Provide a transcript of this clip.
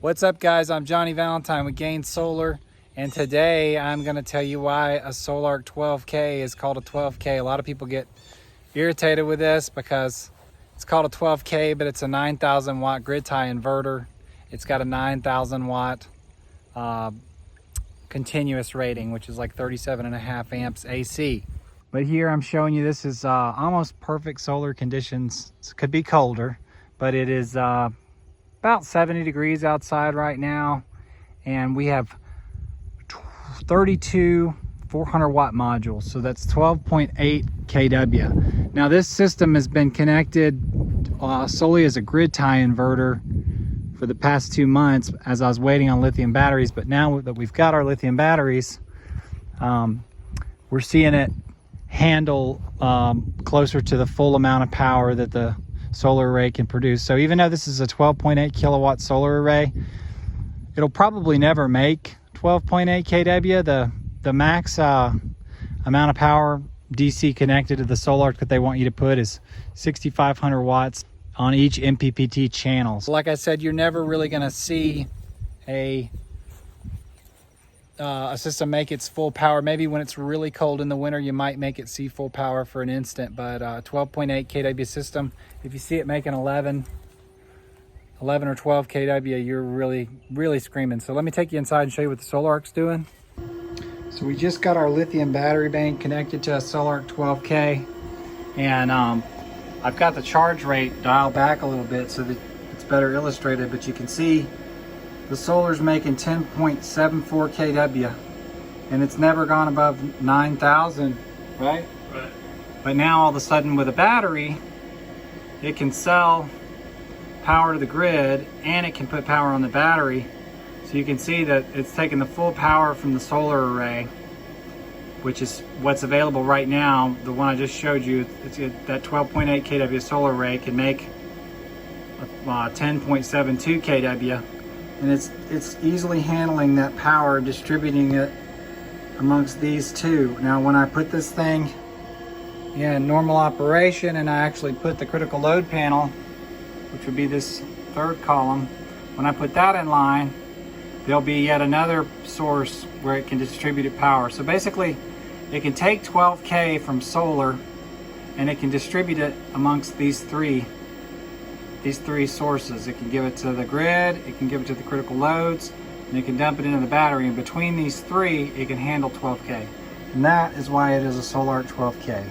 What's up, guys? I'm Johnny Valentine with Gain Solar, and today I'm going to tell you why a Solark12k is called a 12k. A lot of people get irritated with this because it's called a 12k, but it's a 9,000 watt grid tie inverter. It's got a 9,000 watt continuous rating, which is like 37.5 amps AC. But here I'm showing you this is almost perfect solar conditions. It could be colder, but it is about 70 degrees outside right now, and we have 32 400 watt modules, so that's 12.8 kW. Now this system has been connected solely as a grid tie inverter for the past 2 months as I was waiting on lithium batteries, but now that we've got our lithium batteries, we're seeing it handle closer to the full amount of power that the solar array can produce. So even though this is a 12.8 kilowatt solar array, it'll probably never make 12.8 kW. The max amount of power DC connected to the Solark that they want you to put is 6,500 watts on each MPPT channel. Like I said, you're never really going to see a system make its full power. Maybe when it's really cold in the winter, you might make it see full power for an instant, but 12.8 kW system, if you see it making 11 or 12 kW, you're really screaming. So let me take you inside and show you what the Solark's doing. So we just got our lithium battery bank connected to a Solark12k, and I've got the charge rate dialed back a little bit so that it's better illustrated, but you can see the solar's making 10.74 kW, and it's never gone above 9,000, right? Right. But now all of a sudden with a battery, it can sell power to the grid and it can put power on the battery. So you can see that it's taking the full power from the solar array, which is what's available right now. The one I just showed you, that 12.8 kW solar array can make 10.72 kW. And it's easily handling that power, distributing it amongst these two. Now when I put this thing in normal operation and I actually put the critical load panel, which would be this third column, when I put that in line, there'll be yet another source where it can distribute power. So basically it can take 12K from solar and it can distribute it amongst these three sources. It can give it to the grid, it can give it to the critical loads, and it can dump it into the battery. And between these three, it can handle 12K. And that is why it is a Solark 12K.